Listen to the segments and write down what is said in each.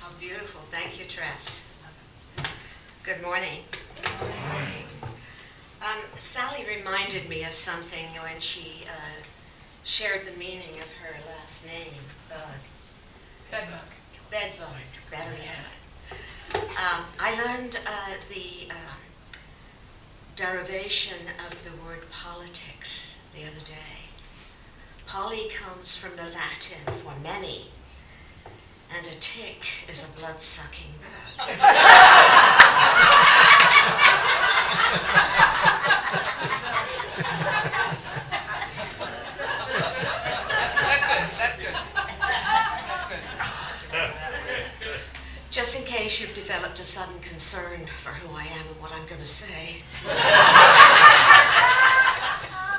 How beautiful. Thank you, Tress. Good morning. Good morning. Sally reminded me of something when she shared the meaning of her last name, Bug. Bedbug. Bedbug, better yet. I learned the derivation of the word politics the other day. Poly comes from the Latin for many, and a tick is a blood-sucking bug. That's good. Just in case you've developed a sudden concern for who I am and what I'm going to say,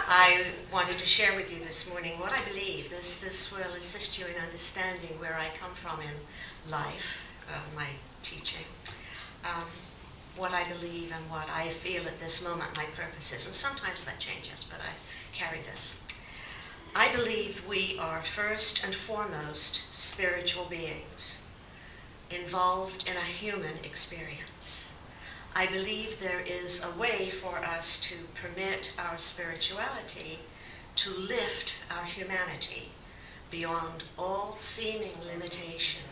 I wanted to share with you this morning what I believe. This will assist you in understanding where I come from in life, my teaching, what I believe and what I feel at this moment my purpose is. And sometimes that changes, but I carry this. I believe we are first and foremost spiritual beings involved in a human experience. I believe there is a way for us to permit our spirituality to lift our humanity beyond all seeming limitation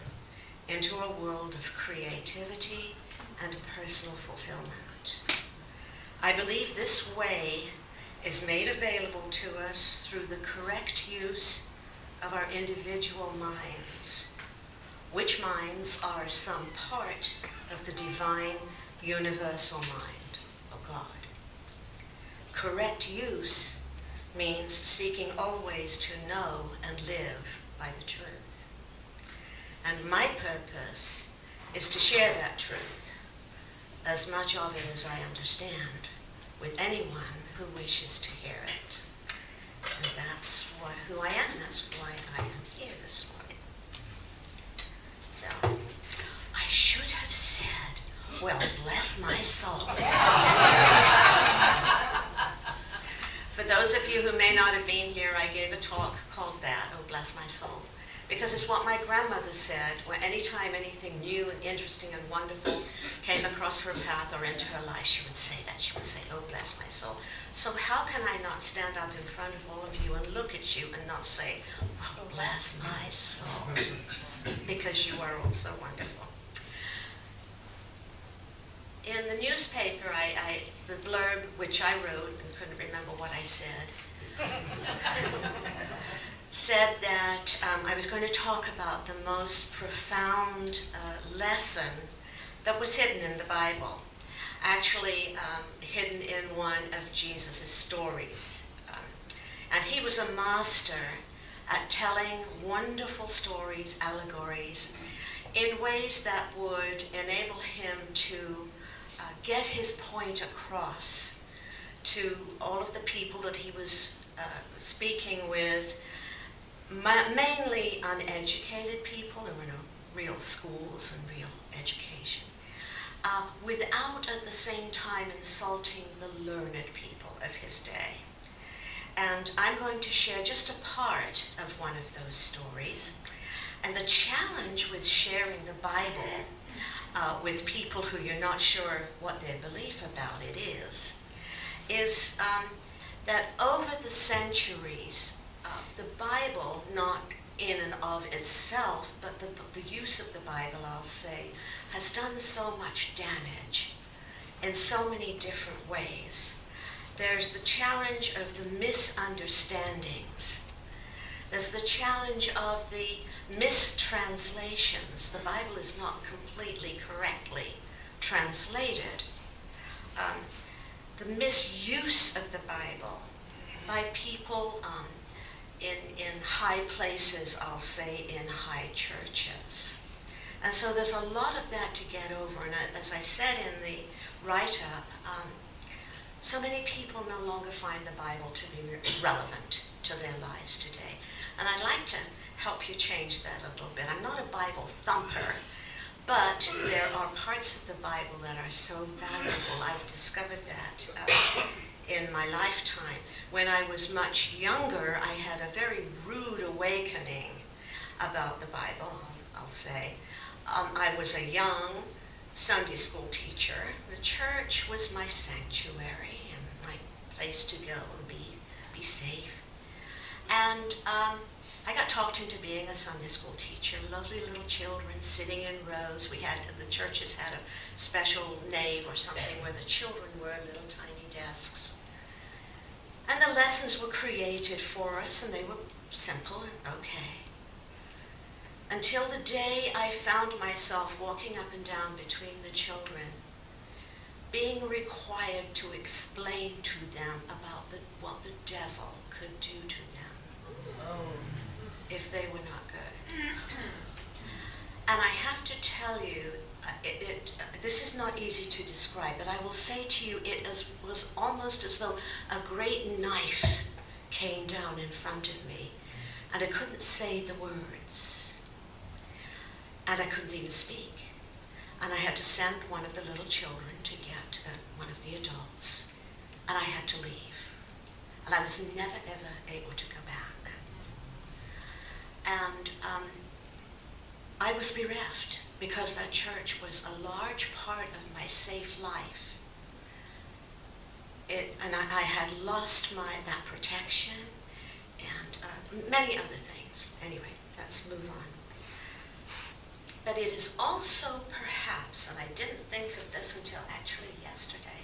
into a world of creativity and personal fulfillment. I believe this way is made available to us through the correct use of our individual minds, which minds are some part of the divine universal mind of God. Correct use means seeking always to know and live by the truth. And my purpose is to share that truth, as much of it as I understand, with anyone who wishes to hear it. And that's who I am. That's why I am here this morning. So, I should have said, well, bless my soul. For those of you who may not have been here, I gave a talk called that, Oh, Bless My Soul. Because it's what my grandmother said when anytime anything new and interesting and wonderful came across her path or into her life, she would say that. She would say, oh, bless my soul. So how can I not stand up in front of all of you and look at you and not say, oh, bless my soul, because you are all so wonderful. In the newspaper, the blurb which I wrote, and couldn't remember what I said, said that I was going to talk about the most profound lesson that was hidden in the Bible, actually hidden in one of Jesus' stories. And he was a master at telling wonderful stories, allegories, in ways that would enable him to get his point across to all of the people that he was speaking with, mainly uneducated people. There were no real schools and real education, without at the same time insulting the learned people of his day. And I'm going to share just a part of one of those stories. And the challenge with sharing the Bible with people who you're not sure what their belief about it is that over the centuries, the Bible, not in and of itself, but the use of the Bible, I'll say, has done so much damage in so many different ways. There's the challenge of the misunderstandings. There's the challenge of the mistranslations. The Bible is not completely correctly translated. The misuse of the Bible by people in high places, I'll say, in high churches. And so there's a lot of that to get over. And as I said in the write-up, so many people no longer find the Bible to be relevant to their lives today. And I'd like to help you change that a little bit. I'm not a Bible thumper, but there are parts of the Bible that are so valuable. I've discovered that in my lifetime. When I was much younger, I had a very rude awakening about the Bible, I'll say. I was a young Sunday school teacher. The church was my sanctuary and my place to go and be safe. And I got talked into being a Sunday school teacher. Lovely little children sitting in rows. The churches had a special nave or something where the children were, little tiny desks. And the lessons were created for us, and they were simple and okay. Until the day I found myself walking up and down between the children, being required to explain to them about what the devil could do to them if they were not good. And I have to tell you, this is not easy to describe, but I will say to you, was almost as though a great knife came down in front of me, and I couldn't say the words, and I couldn't even speak. And I had to send one of the little children to get one of the adults, and I had to leave. And I was never, ever able to go back. And I was bereft, because that church was a large part of my safe life. And I had lost that protection and many other things. Anyway, let's move on. But it is also perhaps, and I didn't think of this until actually yesterday,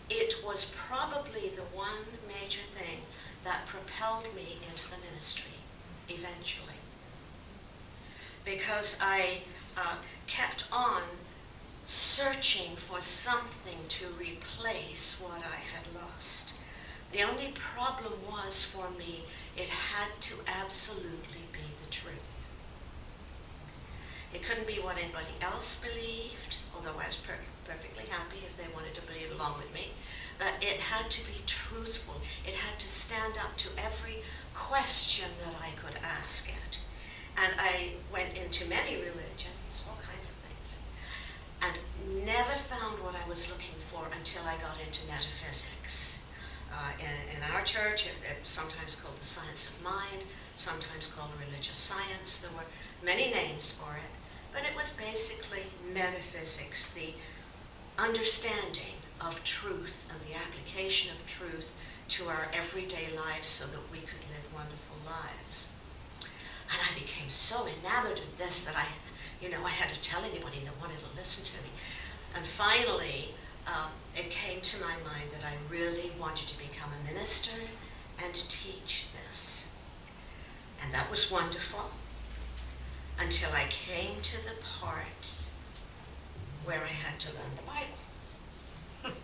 it was probably the one major thing that propelled me into the ministry eventually. Because I kept on searching for something to replace what I had lost. The only problem was for me, it had to absolutely be the truth. It couldn't be what anybody else believed, although I was perfectly happy if they wanted to believe along with me. But it had to be truthful. It had to stand up to every question that I could ask it. And I went into many religions, all kinds of things, and never found what I was looking for until I got into metaphysics. In our church, it's sometimes called the science of mind, sometimes called religious science. There were many names for it, but it was basically metaphysics, the understanding of truth and the application of truth to our everyday lives so that we could live wonderful lives. And I became so enamored of this that I had to tell anybody that wanted to listen to me. And finally, it came to my mind that I really wanted to become a minister and teach this. And that was wonderful until I came to the part where I had to learn the Bible.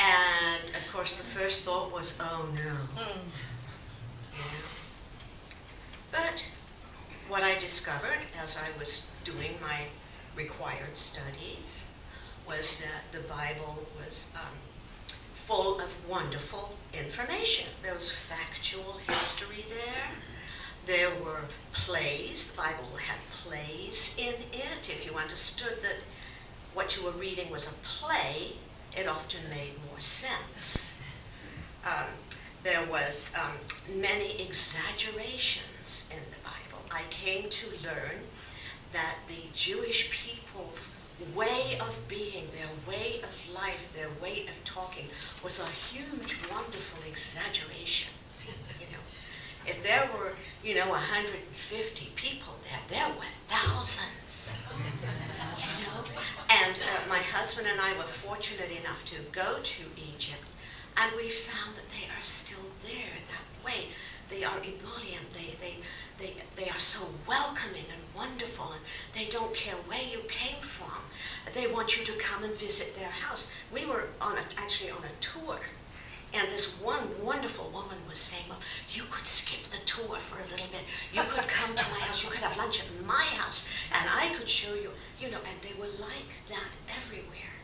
And of course the first thought was, oh no. But what I discovered as I was doing my required studies was that the Bible was full of wonderful information. There was factual history there. There were plays. The Bible had plays in it. If you understood that what you were reading was a play, it often made more sense. There was many exaggerations in the Bible. I came to learn that the Jewish people's way of being, their way of life, their way of talking was a huge, wonderful exaggeration. If there were, 150 people there were thousands. And my husband and I were fortunate enough to go to Egypt, and we found that they are still there that way. They are ebullient. They are so welcoming and wonderful, and they don't care where you came from. They want you to come and visit their house. We were actually on a tour, and this one wonderful woman was saying, well, you could skip the tour for a little bit. You could come to my house. You could have lunch at my house, and I could show you, and they were like that everywhere.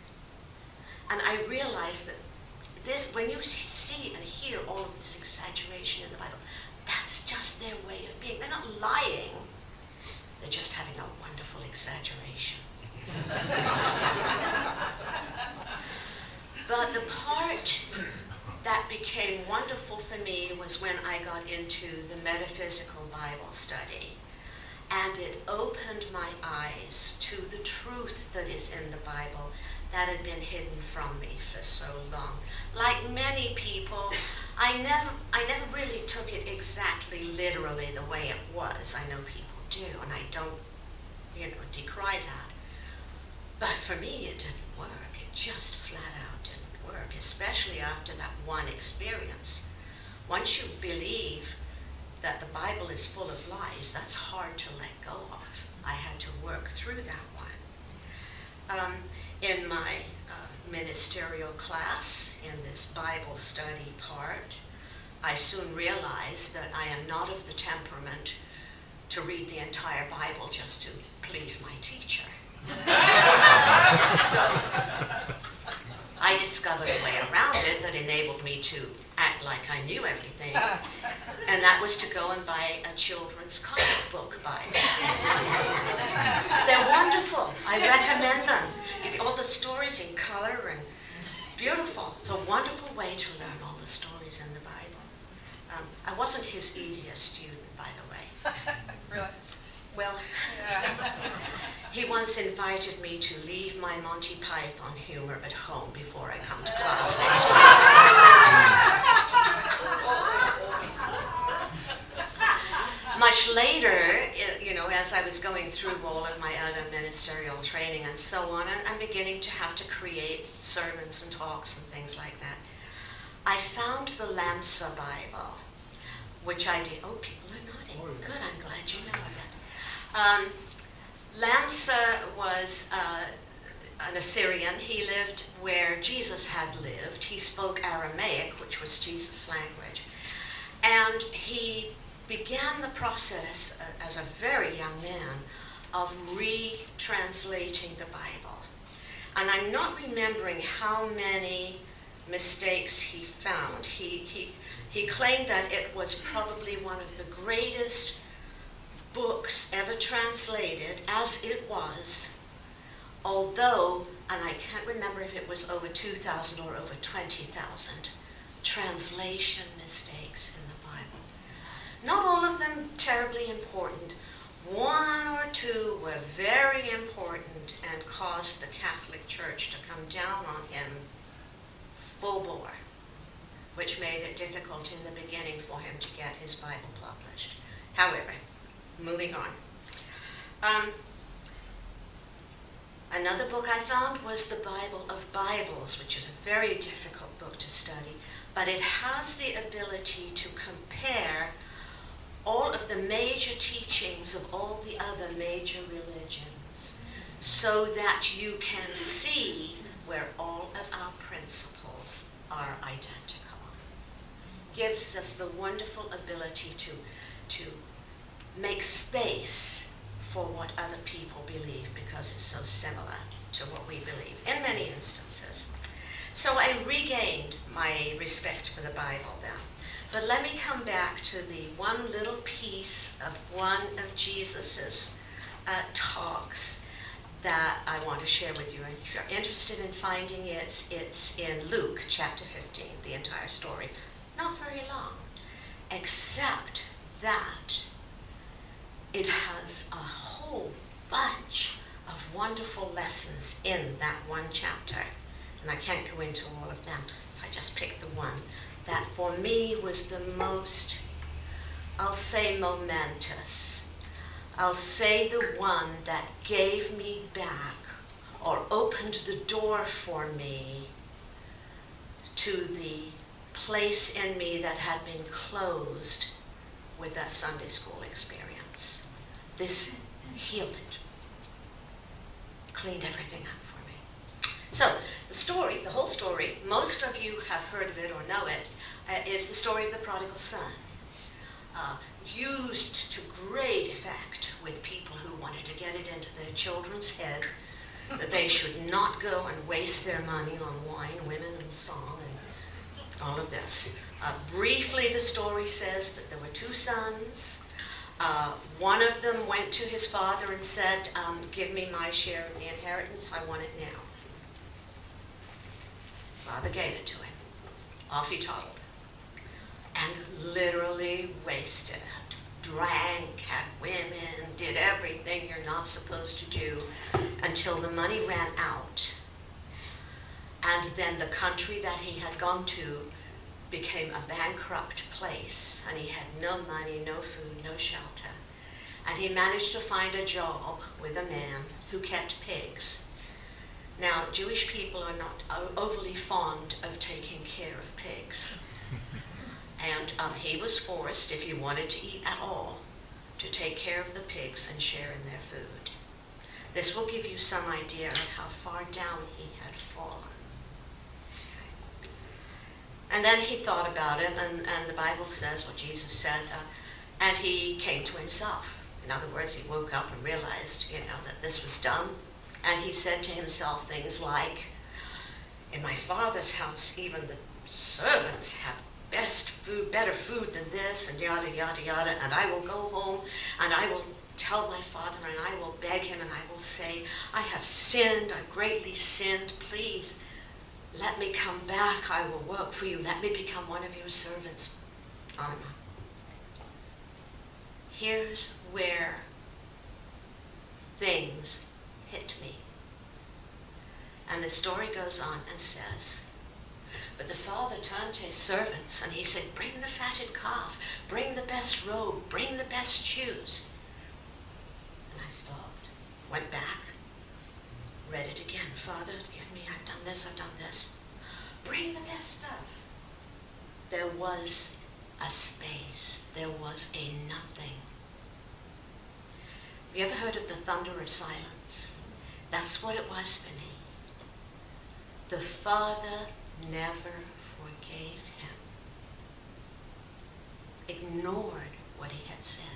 And I realized that when you see and hear all of this exaggeration in the Bible, that's just their way of being. They're not lying. They're just having a wonderful exaggeration. But the part that became wonderful for me was when I got into the metaphysical Bible study. and it opened my eyes to the truth that is in the Bible that had been hidden from me for so long. Like many people, I never really took it exactly literally the way it was. I know people do, and I don't, decry that. But for me, it didn't work. It just flat out didn't work, especially after that one experience. Once you believe that the Bible is full of lies, that's hard to let go of. I had to work through that one. In my ministerial class, in this Bible study part, I soon realized that I am not of the temperament to read the entire Bible just to please my teacher. So I discovered a way around it that enabled me to act like I knew everything, and that was to go and buy a children's comic book Bible. They're wonderful. I recommend them. All the stories in color and beautiful. It's a wonderful way to learn all the stories in the Bible. I wasn't his easiest student, by the way. Really? Well, Yeah. he once invited me to leave my Monty Python humor at home before I come to class next week. Much later, as I was going through all of my other ministerial training and so on, and I'm beginning to have to create sermons and talks and things like that, I found the Lamsa Bible, which I did. Oh, people are nodding. Good, I'm glad you know of it. Lamsa was an Assyrian. He lived where Jesus had lived. He spoke Aramaic, which was Jesus' language. And he began the process as a very young man of retranslating the Bible. And I'm not remembering how many mistakes he found. He claimed that it was probably one of the greatest books ever translated, as it was, although, and I can't remember if it was over 2,000 or over 20,000 translation mistakes in the Bible. Not all of them terribly important. One or two were very important and caused the Catholic Church to come down on him full bore, which made it difficult in the beginning for him to get his Bible published. However, moving on. Another book I found was the Bible of Bibles, which is a very difficult book to study, but it has the ability to compare all of the major teachings of all the other major religions so that you can see where all of our principles are identical. Gives us the wonderful ability to make space for what other people believe because it's so similar to what we believe in many instances. So I regained my respect for the Bible then. But let me come back to the one little piece of one of Jesus's talks that I want to share with you. And if you're interested in finding it, it's in Luke chapter 15, the entire story. Not very long, except that it has a whole bunch of wonderful lessons in that one chapter. And I can't go into all of them, so I just picked the one that for me was the most, I'll say, momentous. I'll say the one that gave me back or opened the door for me to the place in me that had been closed with that Sunday school experience. This healed it, cleaned everything up for me. So the story, the whole story, most of you have heard of it or know it, is the story of the Prodigal Son. Used to great effect with people who wanted to get it into their children's head that they should not go and waste their money on wine, women, and song, and all of this. Briefly, the story says that there were two sons. One of them went to his father and said, give me my share of the inheritance, I want it now. Father gave it to him. Off he toddled. And literally wasted it. drank, had women, did everything you're not supposed to do until the money ran out. And then the country that he had gone to became a bankrupt place, and he had no money, no food, no shelter. And he managed to find a job with a man who kept pigs. Now, Jewish people are not overly fond of taking care of pigs. And he was forced, if he wanted to eat at all, to take care of the pigs and share in their food. This will give you some idea of how far down he had fallen. And then he thought about it, and the Bible says what Jesus said, and he came to himself. In other words, he woke up and realized, that this was dumb. And he said to himself things like, in my Father's house, even the servants have best food, better food than this, and yada, yada, yada. And I will go home, and I will tell my Father, and I will beg him, and I will say, I have sinned, I've greatly sinned. Please, let me come back. I will work for you. Let me become one of your servants. On and on. Here's where things hit me. And the story goes on and says, but the father turned to his servants and he said, bring the fatted calf, bring the best robe, bring the best shoes. And I stopped, went back, read it again. Father, give me, I've done this, I've done this. Bring the best stuff. There was a space. There was a nothing. Have you ever heard of the thunder of silence? That's what it was for me. The Father never forgave him. Ignored what he had said.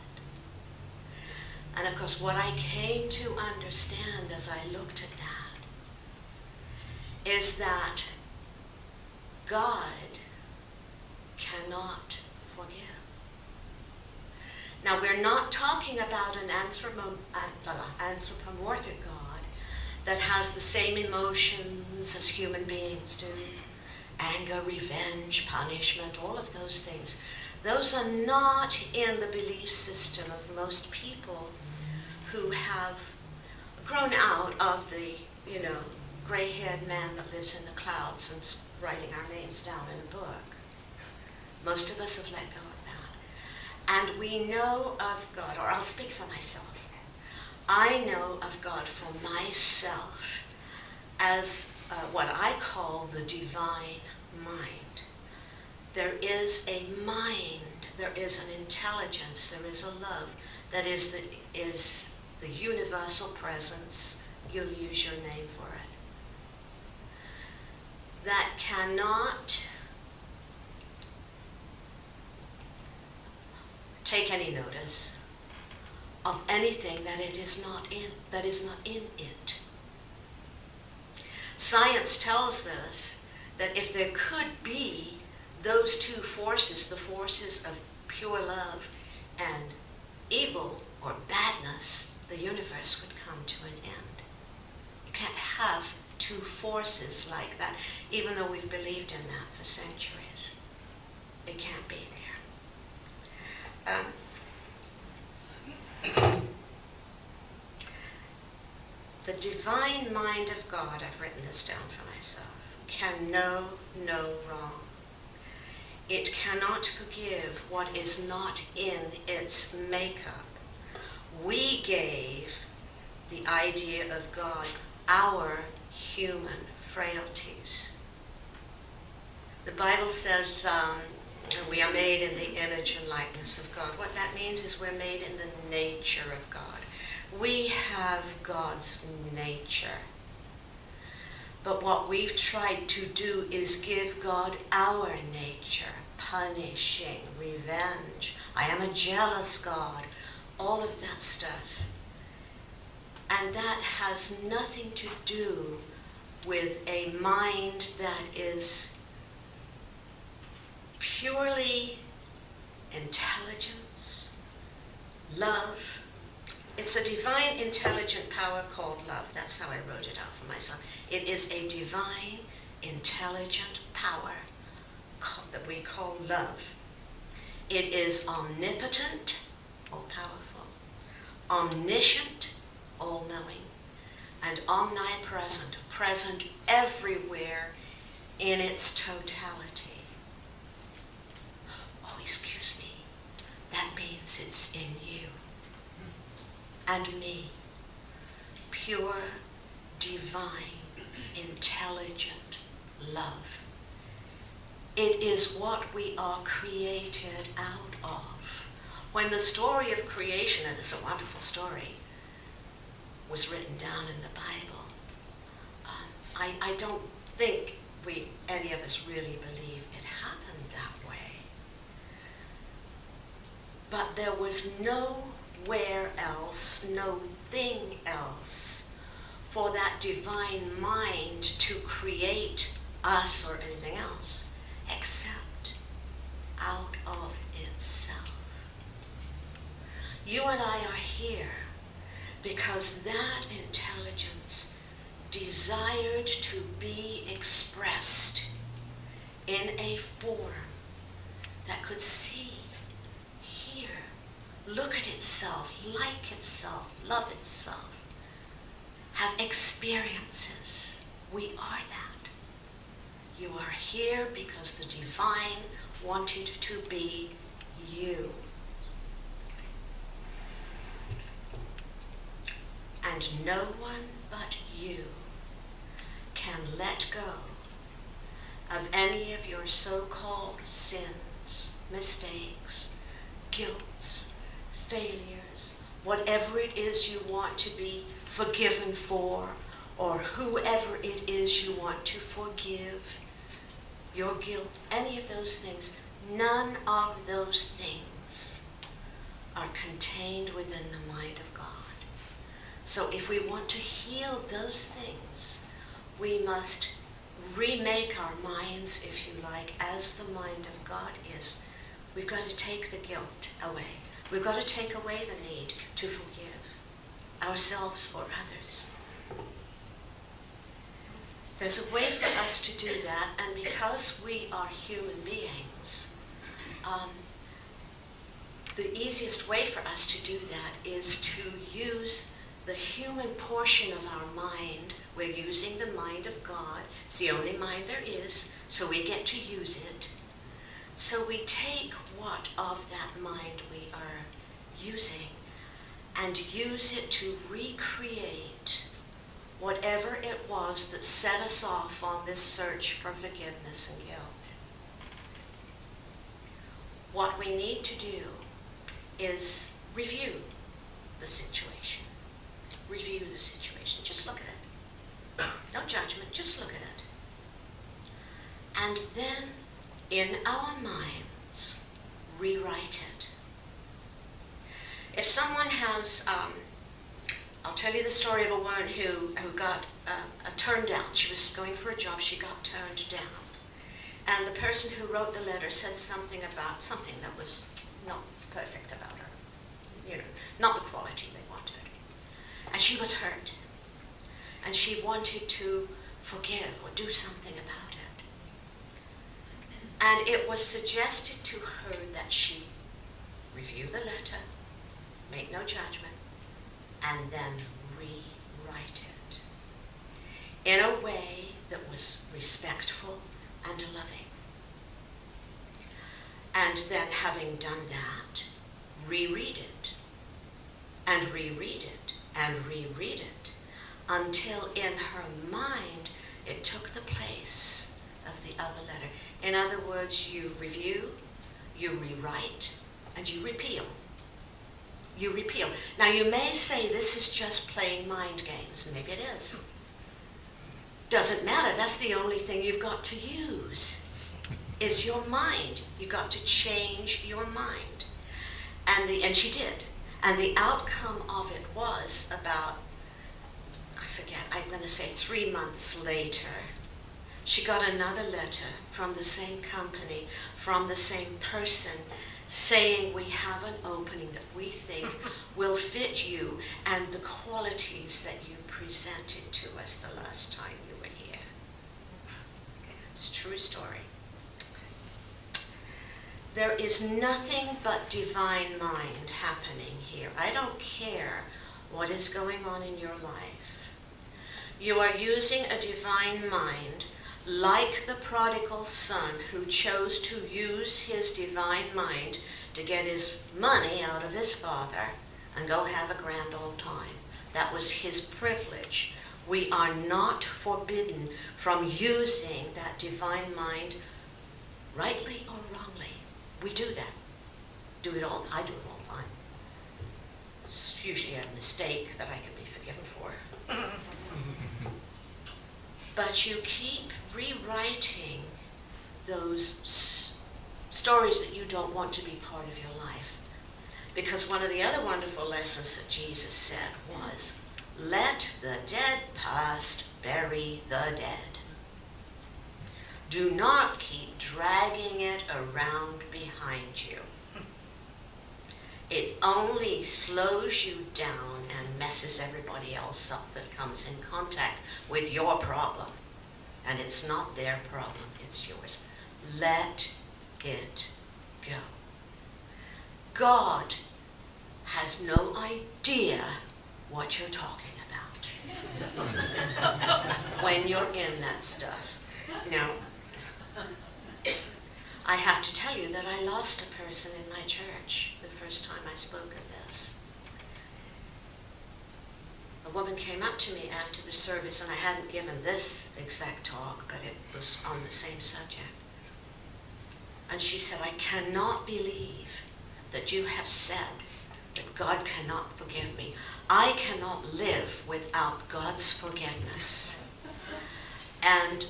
And of course, what I came to understand as I looked at that is that God cannot forgive. Now, we're not talking about an anthropomorphic God that has the same emotions as human beings do. Anger, revenge, punishment, all of those things. Those are not in the belief system of most people who have grown out of the, gray-haired man that lives in the clouds and writing our names down in a book. Most of us have let go of that. And we know of God, or I'll speak for myself. I know of God for myself as what I call the divine mind. There is a mind, there is an intelligence, there is a love that is the universal presence, you'll use your name for it, that cannot take any notice of anything that is not in it. Science tells us that if there could be those two forces, the forces of pure love and evil or badness, the universe would come to an end. You can't have two forces like that, even though we've believed in that for centuries. It can't be there. The divine mind of God, I've written this down for myself, can know no wrong. It cannot forgive what is not in its makeup. We gave the idea of God our human frailties. The Bible says we are made in the image and likeness of God. What that means is we're made in the nature of God. We have God's nature. But what we've tried to do is give God our nature, punishing, revenge. I am a jealous God, all of that stuff. And that has nothing to do with a mind that is purely intelligence, love. It's a divine, intelligent power called love. That's how I wrote it out for myself. It is a divine, intelligent power that we call love. It is omnipotent, all-powerful, omniscient, all-knowing, and omnipresent, present everywhere in its totality. Oh, excuse me. That means it's in you and me. Pure, divine, intelligent love. It is what we are created out of. When the story of creation, and it's a wonderful story, was written down in the Bible, I don't think any of us really believe it happened that way. But there was nowhere else, no thing else, for that divine mind to create us or anything else, except out of itself. You and I are here because that intelligence desired to be expressed in a form that could see, hear, look at itself, like itself, love itself, have experiences. We are that. You are here because the divine wanted to be you. And no one but you can let go of any of your so-called sins, mistakes, guilts, failures, whatever it is you want to be forgiven for, or whoever it is you want to forgive, your guilt, any of those things. None of those things are contained within the mind of God. So if we want to heal those things, we must remake our minds, if you like, as the mind of God is. We've got to take the guilt away. We've got to take away the need to forgive ourselves or others. There's a way for us to do that, and because we are human beings, the easiest way for us to do that is to use the human portion of our mind. We're using the mind of God. It's the only mind there is, so we get to use it. So we take what of that mind we are using and use it to recreate whatever it was that set us off on this search for forgiveness and guilt. What we need to do is review the situation. Review the situation. Just look at it. No judgment, just look at it. And then, in our minds, rewrite it. If someone has, I'll tell you the story of a woman who got a turn down. She was going for a job, she got turned down. And the person who wrote the letter said something about something that was not perfect about her. You know, not the quality they wanted. And she was hurt. And she wanted to forgive or do something about it. And it was suggested to her that she review the letter, make no judgment, and then rewrite it in a way that was respectful and loving. And then, having done that, reread it, and reread it, and reread it, until in her mind it took the place of the other letter. In other words, you review, you rewrite, and you repeal. You repeal. Now you may say this is just playing mind games. Maybe it is. Doesn't matter. That's the only thing you've got to use, is your mind. You've got to change your mind. And she did. And the outcome of it was about, I forget, I'm going to say 3 months later, she got another letter from the same company, from the same person, saying we have an opening that we think will fit you and the qualities that you presented to us the last time you were here. Okay. It's a true story. There is nothing but divine mind happening here. I don't care what is going on in your life. You are using a divine mind like the prodigal son who chose to use his divine mind to get his money out of his father and go have a grand old time. That was his privilege. We are not forbidden from using that divine mind rightly or wrongly. We do that. I do it all the time. It's usually a mistake that I can be forgiven for. But you keep rewriting those stories that you don't want to be part of your life. Because one of the other wonderful lessons that Jesus said was, let the dead past bury the dead. Do not keep dragging it around behind you. It only slows you down and messes everybody else up that comes in contact with your problem. And it's not their problem, it's yours. Let it go. God has no idea what you're talking about when you're in that stuff. Now, I have to tell you that I lost a person in my church the first time I spoke of this. A woman came up to me after the service, and I hadn't given this exact talk, but it was on the same subject. And she said, I cannot believe that you have said that God cannot forgive me. I cannot live without God's forgiveness. And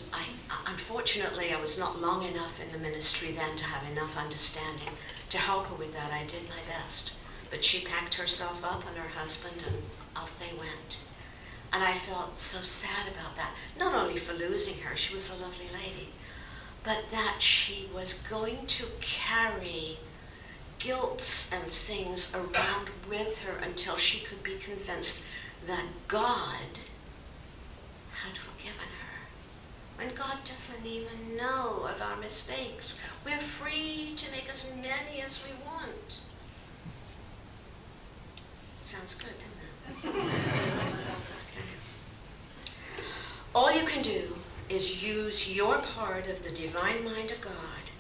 unfortunately, I was not long enough in the ministry then to have enough understanding to help her with that. I did my best. But she packed herself up and her husband, and off they went. And I felt so sad about that. Not only for losing her, she was a lovely lady, but that she was going to carry guilt and things around with her until she could be convinced that God had forgiven her. When God doesn't even know of our mistakes. We're free to make as many as we want. Sounds good, doesn't it? Okay. All you can do is use your part of the divine mind of God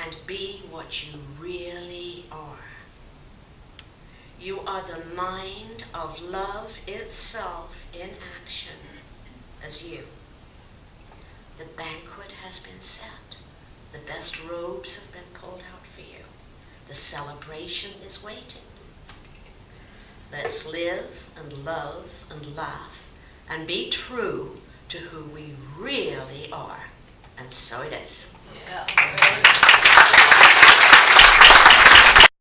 and be what you really are. You are the mind of love itself in action as you. The banquet has been set. The best robes have been pulled out for you. The celebration is waiting. Let's live and love and laugh and be true to who we really are. And so it is. Yeah.